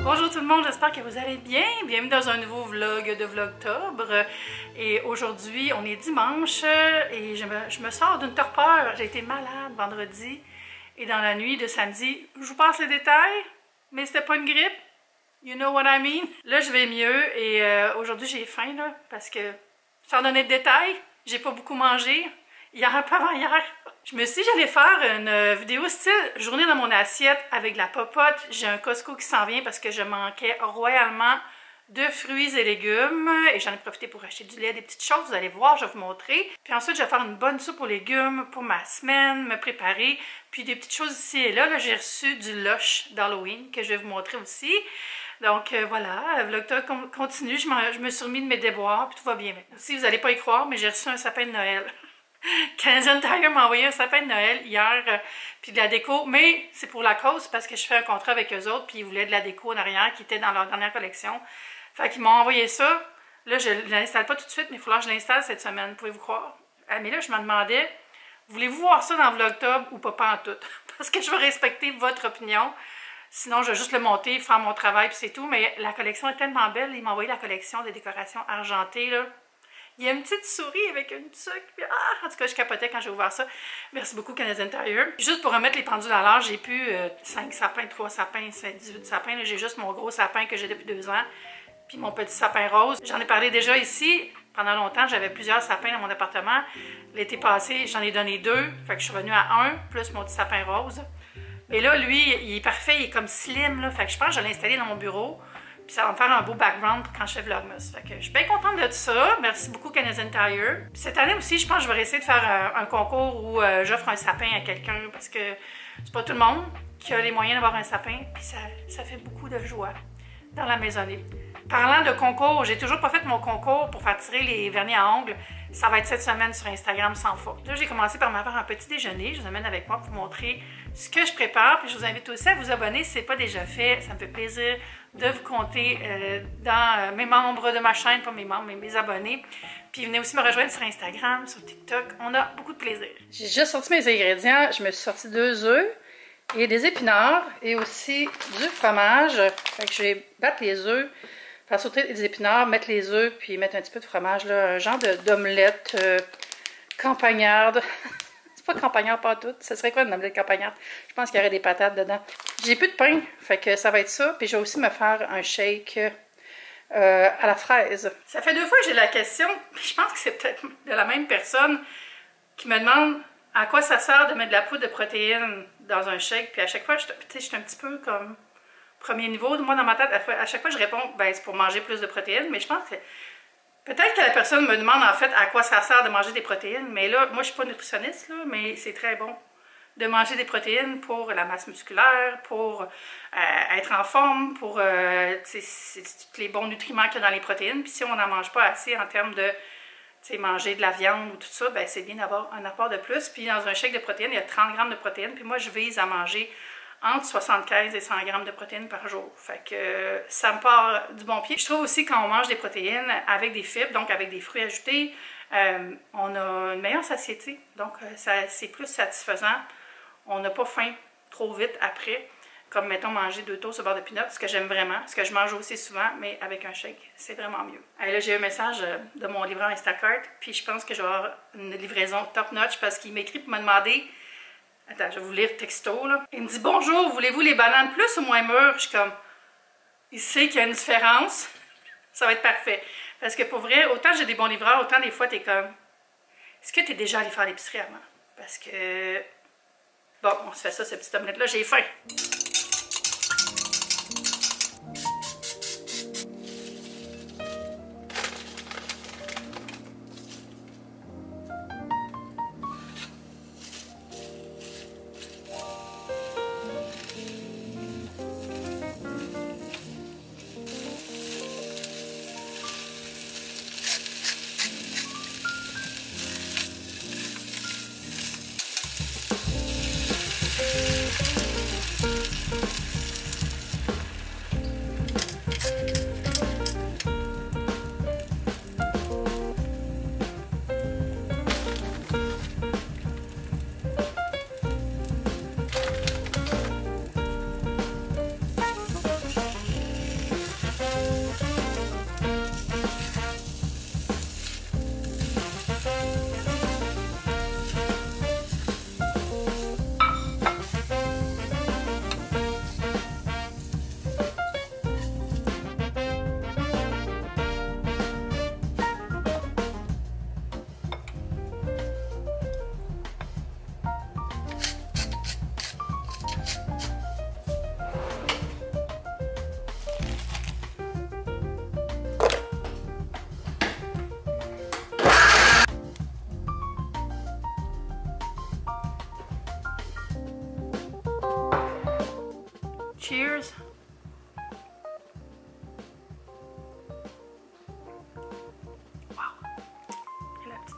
Bonjour tout le monde, j'espère que vous allez bien. Bienvenue dans un nouveau vlog de Vlogtobre. Et aujourd'hui, on est dimanche et je me sors d'une torpeur. J'ai été malade vendredi et dans la nuit de samedi. Je vous passe les détails, mais c'était pas une grippe. You know what I mean? Là, je vais mieux et aujourd'hui, j'ai faim là, parce que, sans donner de détails, j'ai pas beaucoup mangé. Hier, pas avant hier. Je me suis dit j'allais faire une vidéo style journée dans mon assiette avec de la popote. J'ai un Costco qui s'en vient parce que je manquais royalement de fruits et légumes. Et j'en ai profité pour acheter du lait, des petites choses. Vous allez voir, je vais vous montrer. Puis ensuite, je vais faire une bonne soupe aux légumes pour ma semaine, me préparer. Puis des petites choses ici et là. Là, j'ai reçu du lush d'Halloween que je vais vous montrer aussi. Donc voilà, Vlogtobre continue. Je me suis remis de mes déboires, puis tout va bien maintenant. Si vous n'allez pas y croire, mais j'ai reçu un sapin de Noël. Canadian Tire m'a envoyé un sapin de Noël hier, puis de la déco, mais c'est pour la cause parce que je fais un contrat avec eux autres, puis ils voulaient de la déco en arrière qui était dans leur dernière collection. Fait qu'ils m'ont envoyé ça. Là, je ne l'installe pas tout de suite, mais il faut que je l'installe cette semaine, pouvez-vous croire? Mais là, je me demandais, voulez-vous voir ça dans Vlogtobre ou pas en tout? Parce que je veux respecter votre opinion. Sinon, je vais juste le monter, faire mon travail, puis c'est tout. Mais la collection est tellement belle. Ils m'ont envoyé la collection des décorations argentées, là. Il y a une petite souris avec une tuque. Puis, en tout cas, je capotais quand j'ai ouvert ça. Merci beaucoup, Canadian Tire. Juste pour remettre les pendules à l'heure, j'ai plus 5 sapins, 3 sapins, 18 sapins. J'ai juste mon gros sapin que j'ai depuis 2 ans. Puis mon petit sapin rose. J'en ai parlé déjà ici. Pendant longtemps, j'avais plusieurs sapins dans mon appartement. L'été passé, j'en ai donné 2. Fait que je suis revenue à 1, plus mon petit sapin rose. Mais là, lui, il est parfait. Il est comme slim. Là. Fait que je pense que je vais l'installer dans mon bureau. Puis ça va me faire un beau background pour quand je fais Vlogmas. Fait que je suis bien contente de tout ça. Merci beaucoup Canadian Tire. Puis cette année aussi, je pense que je vais essayer de faire un concours où j'offre un sapin à quelqu'un parce que c'est pas tout le monde qui a les moyens d'avoir un sapin. Puis ça fait beaucoup de joie dans la maisonnée. Parlant de concours, j'ai toujours pas fait mon concours pour faire tirer les vernis à ongles. Ça va être cette semaine sur Instagram sans faute. Là, j'ai commencé par me faire un petit déjeuner. Je vous amène avec moi pour vous montrer ce que je prépare. Puis je vous invite aussi à vous abonner si ce n'est pas déjà fait. Ça me fait plaisir de vous compter dans mes membres de ma chaîne, pas mes membres, mais mes abonnés. Puis venez aussi me rejoindre sur Instagram, sur TikTok. On a beaucoup de plaisir. J'ai déjà sorti mes ingrédients. Je me suis sorti 2 œufs et des épinards et aussi du fromage. Fait que je vais battre les œufs, faire sauter des épinards, mettre les œufs, puis mettre un petit peu de fromage, là, un genre d'omelette campagnarde. C'est pas campagnarde pas tout. Ça serait quoi une omelette campagnarde? Je pense qu'il y aurait des patates dedans. J'ai plus de pain, fait que ça va être ça. Puis je vais aussi me faire un shake à la fraise. Ça fait 2 fois que j'ai la question, je pense que c'est peut-être de la même personne qui me demande à quoi ça sert de mettre de la poudre de protéines dans un shake. Puis à chaque fois, je suis un petit peu comme premier niveau. Moi, dans ma tête, à chaque fois, je réponds, ben c'est pour manger plus de protéines. Mais je pense que peut-être que la personne me demande en fait à quoi ça sert de manger des protéines. Mais là, moi, je suis pas nutritionniste, là, mais c'est très bon de manger des protéines pour la masse musculaire, pour être en forme, pour c'est tous les bons nutriments qu'il y a dans les protéines. Puis si on n'en mange pas assez en termes de manger de la viande ou tout ça, ben c'est bien d'avoir un apport de plus. Puis dans un shake de protéines, il y a 30 grammes de protéines. Puis moi, je vise à manger entre 75 et 100 grammes de protéines par jour. Fait que ça me part du bon pied. Je trouve aussi quand on mange des protéines avec des fibres, donc avec des fruits ajoutés, on a une meilleure satiété. Donc c'est plus satisfaisant. On n'a pas faim trop vite après. Comme mettons manger 2 toasts au beurre de peanut, ce que j'aime vraiment, ce que je mange aussi souvent, mais avec un shake, c'est vraiment mieux. Et là, j'ai eu un message de mon livreur Instacart, puis je pense que je vais avoir une livraison top notch parce qu'il m'écrit pour me demander. Attends, je vais vous lire texto, là. Il me dit « Bonjour, voulez-vous les bananes plus ou moins mûres? » Je suis comme, il sait qu'il y a une différence. Ça va être parfait. Parce que pour vrai, autant j'ai des bons livreurs, autant des fois, t'es comme, est-ce que t'es déjà allé faire l'épicerie avant? Parce que, bon, on se fait ça, cette petite omelette-là, j'ai faim.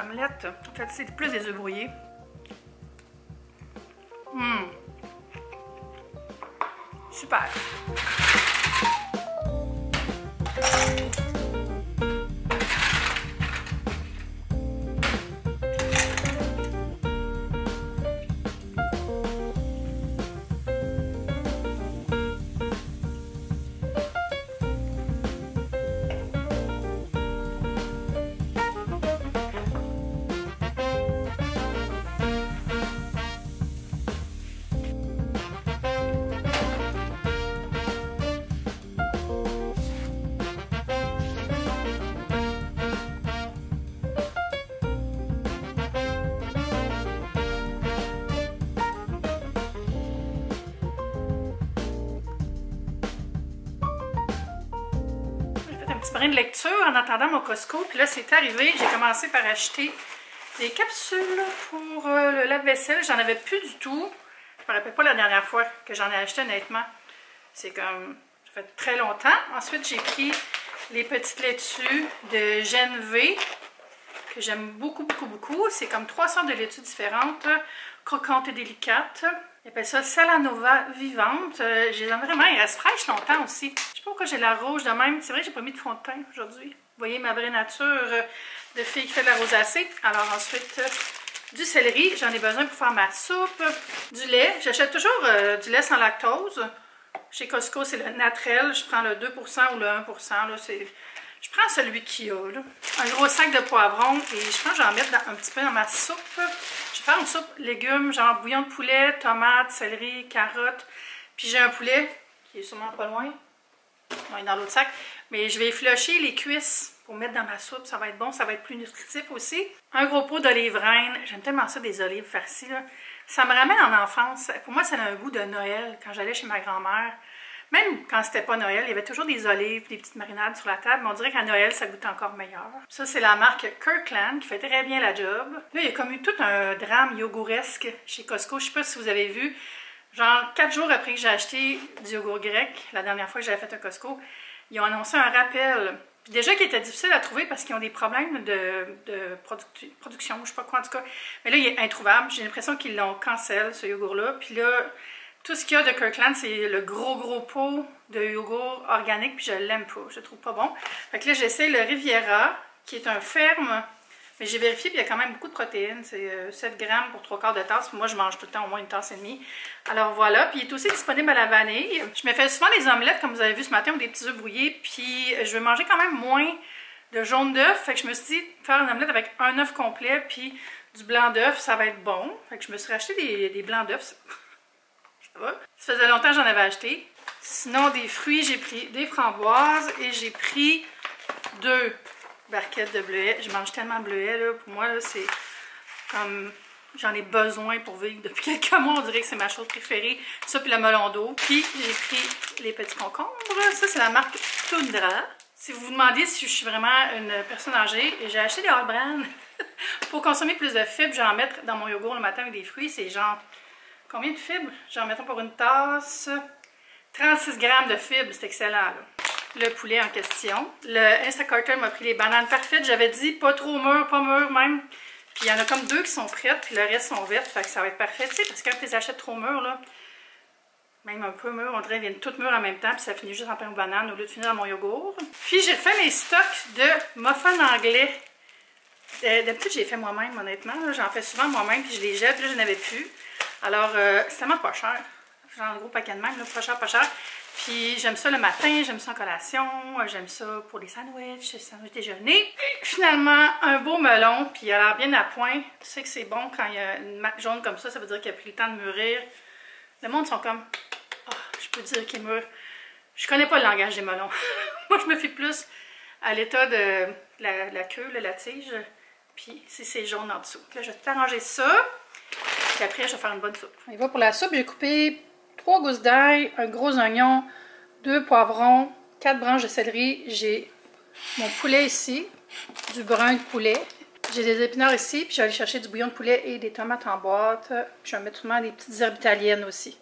omelette. En fait, c'est plus des œufs brouillés. Super! Petit brin de lecture en attendant mon Costco. Puis là, c'est arrivé. J'ai commencé par acheter des capsules pour le lave-vaisselle. J'en avais plus du tout. Je me rappelle pas la dernière fois que j'en ai acheté, honnêtement. C'est comme... Ça fait très longtemps. Ensuite, j'ai pris les petites laitues de GNV que j'aime beaucoup, beaucoup, beaucoup. C'est comme 3 sortes de laitues différentes, croquantes et délicates. Ils appellent ça Salanova vivante. Je les aime vraiment. Ils restent fraîches longtemps aussi. Je sais pas pourquoi j'ai la rouge de même. C'est vrai que j'ai pas mis de fond de teint aujourd'hui. Vous voyez ma vraie nature de fille qui fait de la rosacée. Alors ensuite, du céleri. J'en ai besoin pour faire ma soupe. Du lait. J'achète toujours du lait sans lactose. Chez Costco, c'est le naturel. Je prends le 2% ou le 1%. Là, je prends celui qu'il y a. Là. Un gros sac de poivrons. Et je pense que je vais en mettre un petit peu dans ma soupe. Je vais faire une soupe légumes, genre bouillon de poulet, tomates, céleri, carottes. Puis j'ai un poulet qui est sûrement pas loin. Il est dans l'autre sac. Mais je vais effilocher les cuisses pour mettre dans ma soupe. Ça va être bon, ça va être plus nutritif aussi. Un gros pot d'olive reine. J'aime tellement ça, des olives farcies. Là. Ça me ramène en enfance. Pour moi, ça a un goût de Noël quand j'allais chez ma grand-mère. Même quand c'était pas Noël, il y avait toujours des olives, des petites marinades sur la table, mais on dirait qu'à Noël, ça goûte encore meilleur. Ça, c'est la marque Kirkland qui fait très bien la job. Là, il y a comme eu tout un drame yogouresque chez Costco. Je sais pas si vous avez vu. Genre, 4 jours après que j'ai acheté du yogourt grec, la dernière fois que j'avais fait un Costco, ils ont annoncé un rappel. Puis déjà qu'il était difficile à trouver parce qu'ils ont des problèmes de production, je sais pas quoi en tout cas. Mais là, il est introuvable. J'ai l'impression qu'ils l'ont cancel, ce yogourt-là. Puis là... Tout ce qu'il y a de Kirkland, c'est le gros pot de yogourt organique, puis je l'aime pas, je le trouve pas bon. Fait que là, j'essaie le Riviera, qui est un ferme, mais j'ai vérifié, puis il y a quand même beaucoup de protéines. C'est 7 grammes pour 3/4 de tasse. Moi, je mange tout le temps au moins 1 tasse et demie. Alors voilà, puis il est aussi disponible à la vanille. Je me fais souvent des omelettes, comme vous avez vu ce matin, ou des petits œufs brouillés, puis je veux manger quand même moins de jaune d'œuf. Fait que je me suis dit, faire une omelette avec un œuf complet, puis du blanc d'œuf, ça va être bon. Fait que je me suis racheté des blancs d'œufs. Ça faisait longtemps que j'en avais acheté. Sinon, des fruits, j'ai pris des framboises et j'ai pris 2 barquettes de bleuets. Je mange tellement de bleuets, là. Pour moi, c'est comme... J'en ai besoin pour vivre depuis quelques mois. On dirait que c'est ma chose préférée. Ça, puis le melon d'eau. Puis, j'ai pris les petits concombres. Ça, c'est la marque Tundra. Si vous vous demandez si je suis vraiment une personne âgée, j'ai acheté des Hot Brand. Pour consommer plus de fibres, je vais en mettre dans mon yogourt le matin avec des fruits. C'est genre... Combien de fibres? J'en mettons pour une tasse. 36 grammes de fibres, c'est excellent. Là. Le poulet en question. Le Instacarter m'a pris les bananes parfaites. J'avais dit pas trop mûres, pas mûres même. Puis il y en a comme 2 qui sont prêtes, puis le reste sont vertes. Fait que ça va être parfait. Tu sais, parce que quand tu les achètes trop mûres, là, même un peu mûres, on dirait qu'elles viennent toutes mûres en même temps, puis ça finit juste en pain aux bananes au lieu de finir dans mon yogourt. Puis j'ai fait mes stocks de muffins anglais. D'habitude, je les fais moi-même, honnêtement. J'en fais souvent moi-même, puis je les jette. Là, je n'avais plus. Alors, c'est tellement pas cher. Genre un gros paquet de même, là, pas cher, pas cher. Puis j'aime ça le matin, j'aime ça en collation, j'aime ça pour les sandwichs déjeuner. Et finalement, un beau melon, puis il a l'air bien à point. Tu sais que c'est bon quand il y a une marque jaune comme ça veut dire qu'il a pris le temps de mûrir. Le monde sont comme, oh, je peux dire qu'il mûr. Je connais pas le langage des melons. Moi, je me fie plus à l'état de la queue, la tige. Puis si c'est jaune en dessous. Là, je vais tout arranger ça. Puis après, je vais faire une bonne soupe. On y va pour la soupe. J'ai coupé 3 gousses d'ail, un gros oignon, 2 poivrons, 4 branches de céleri. J'ai mon poulet ici, du brun de poulet. J'ai des épinards ici, puis je vais aller chercher du bouillon de poulet et des tomates en boîte. Puis je vais mettre souvent des petites herbes italiennes aussi.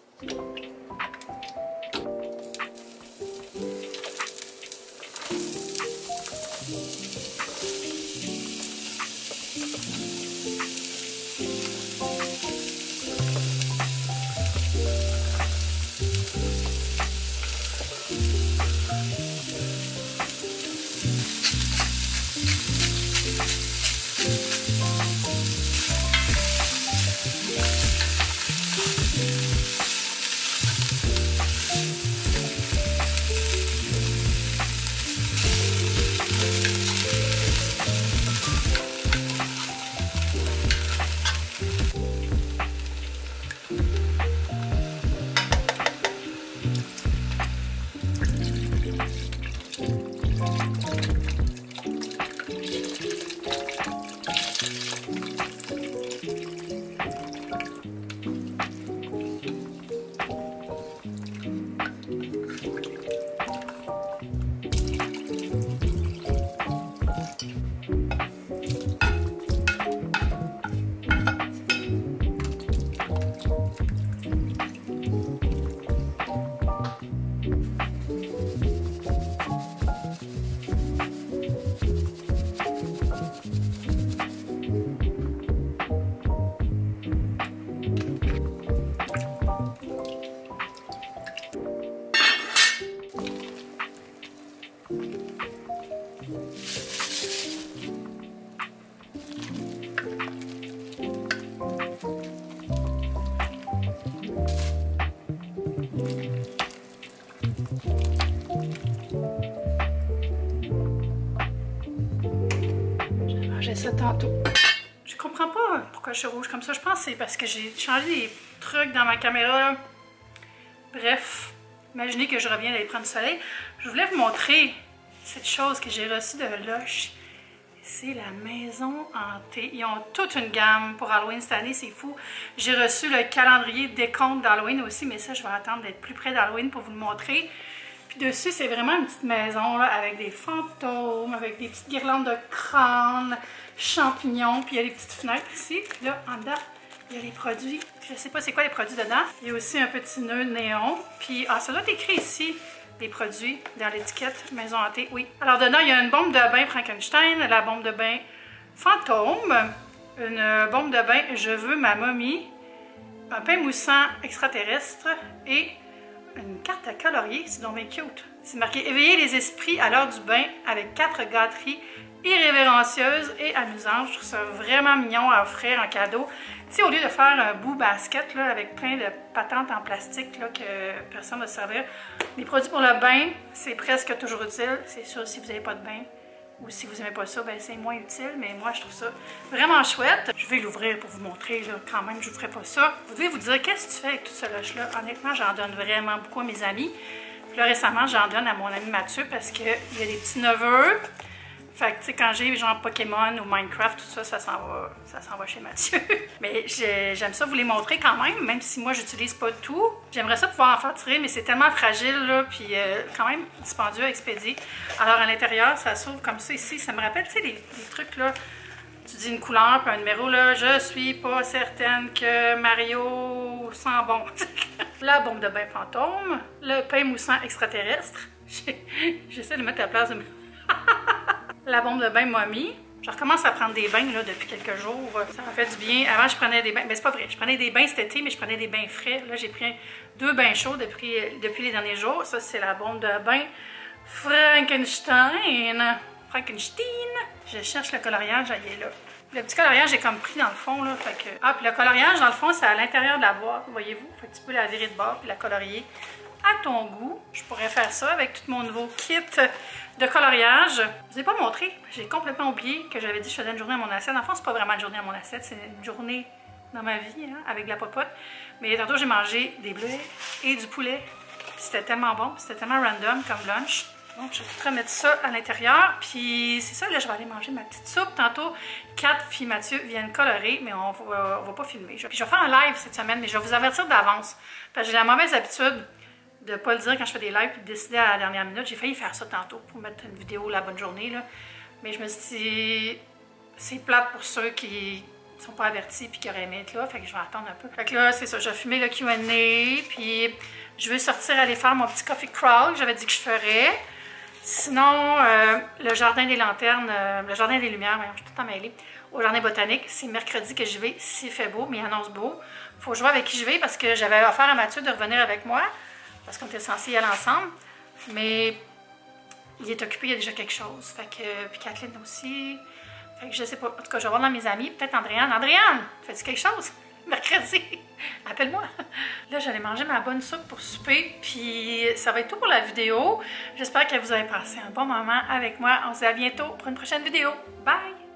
ça tantôt. Je comprends pas pourquoi je suis rouge comme ça. Je pense que c'est parce que j'ai changé des trucs dans ma caméra. Bref, imaginez que je reviens d'aller prendre du soleil. Je voulais vous montrer cette chose que j'ai reçue de Lush. C'est la maison hantée. Ils ont toute une gamme pour Halloween cette année, c'est fou. J'ai reçu le calendrier décompte d'Halloween aussi, mais ça, je vais attendre d'être plus près d'Halloween pour vous le montrer. Puis dessus, c'est vraiment une petite maison là, avec des fantômes, avec des petites guirlandes de crânes, champignons, puis il y a des petites fenêtres ici. Puis là, en dedans, il y a les produits. Je sais pas c'est quoi les produits dedans. Il y a aussi un petit nœud néon. Puis, ça doit être écrit ici, les produits, dans l'étiquette Maison hantée, oui. Alors, dedans, il y a une bombe de bain Frankenstein, la bombe de bain fantôme, une bombe de bain Je veux ma momie, un pain moussant extraterrestre et une carte à colorier. C'est donc bien cute. C'est marqué « Éveiller les esprits à l'heure du bain avec 4 gâteries irrévérencieuses et amusantes ». Je trouve ça vraiment mignon à offrir en cadeau. Tu sais, au lieu de faire un bout basket là, avec plein de patentes en plastique là, que personne ne va se servir, les produits pour le bain, c'est presque toujours utile. C'est sûr, si vous n'avez pas de bain ou si vous n'aimez pas ça, ben c'est moins utile. Mais moi, je trouve ça vraiment chouette. Je vais l'ouvrir pour vous montrer. Là, quand même, je ne vous ferai pas ça. Vous devez vous dire, qu'est-ce que tu fais avec tout ce lush-là? Honnêtement, j'en donne vraiment beaucoup à mes amis. Puis là, récemment, j'en donne à mon ami Mathieu parce qu'il y a des petits neveux. Fait que, tu sais, quand j'ai genre Pokémon ou Minecraft, tout ça, ça s'en va chez Mathieu. Mais j'aime ça vous les montrer quand même si moi, j'utilise pas tout. J'aimerais ça pouvoir en faire tirer, mais c'est tellement fragile, là, puis quand même dispendieux à expédier. Alors, à l'intérieur, ça s'ouvre comme ça ici. Ça me rappelle, tu sais, les trucs, là, tu dis une couleur, puis un numéro, là, je suis pas certaine que Mario sent bon. La bombe de bain fantôme, le pain moussant extraterrestre. J'essaie de mettre la place de... La bombe de bain momie. Je recommence à prendre des bains là, depuis quelques jours. Ça m'a fait du bien. Avant, je prenais des bains. Mais c'est pas vrai. Je prenais des bains cet été, mais je prenais des bains frais. Là, j'ai pris 2 bains chauds depuis les derniers jours. Ça, c'est la bombe de bain Frankenstein. Je cherche le coloriage. Il est là. Le petit coloriage est comme pris dans le fond. Là, fait que... Ah, puis le coloriage, dans le fond, c'est à l'intérieur de la boîte. Voyez-vous? Fait que tu peux la virer de bord puis la colorier à ton goût. Je pourrais faire ça avec tout mon nouveau kit de coloriage. Je ne vous ai pas montré. J'ai complètement oublié que j'avais dit que je faisais une journée à mon assiette. En fait, c'est pas vraiment une journée à mon assiette, c'est une journée dans ma vie, hein, avec de la popote. Mais tantôt, j'ai mangé des bleuets et du poulet. C'était tellement bon, c'était tellement random comme lunch. Donc, je vais tout remettre ça à l'intérieur. Puis, c'est ça, là, je vais aller manger ma petite soupe. Tantôt, Kat puis Mathieu viennent colorer, mais on va pas filmer. Puis, je vais faire un live cette semaine, mais je vais vous avertir d'avance. Parce que j'ai la mauvaise habitude de ne pas le dire quand je fais des lives puis de décider à la dernière minute. J'ai failli faire ça tantôt pour mettre une vidéo la bonne journée, là. Mais je me suis dit, c'est plate pour ceux qui sont pas avertis puis qui auraient aimé être là. Fait que je vais attendre un peu. Fait que là, c'est ça. Je vais fumer le Q&A puis je vais sortir aller faire mon petit coffee crawl que j'avais dit que je ferais. Sinon, le jardin des lanternes, le jardin des lumières, je suis tout le temps mêlée, au jardin botanique, c'est mercredi que j'y vais s'il fait beau, mais il annonce beau. Faut que je vois avec qui je vais parce que j'avais offert à Mathieu de revenir avec moi. Parce qu'on était censés y aller ensemble, mais il est occupé, il y a déjà quelque chose. Fait que, puis Kathleen aussi. Fait que je sais pas. En tout cas, je vais voir dans mes amis. Peut-être Andréane. Andréane, fais-tu quelque chose? Mercredi, appelle-moi. Là, j'allais manger ma bonne soupe pour souper, puis ça va être tout pour la vidéo. J'espère que vous avez passé un bon moment avec moi. On se dit à bientôt pour une prochaine vidéo. Bye!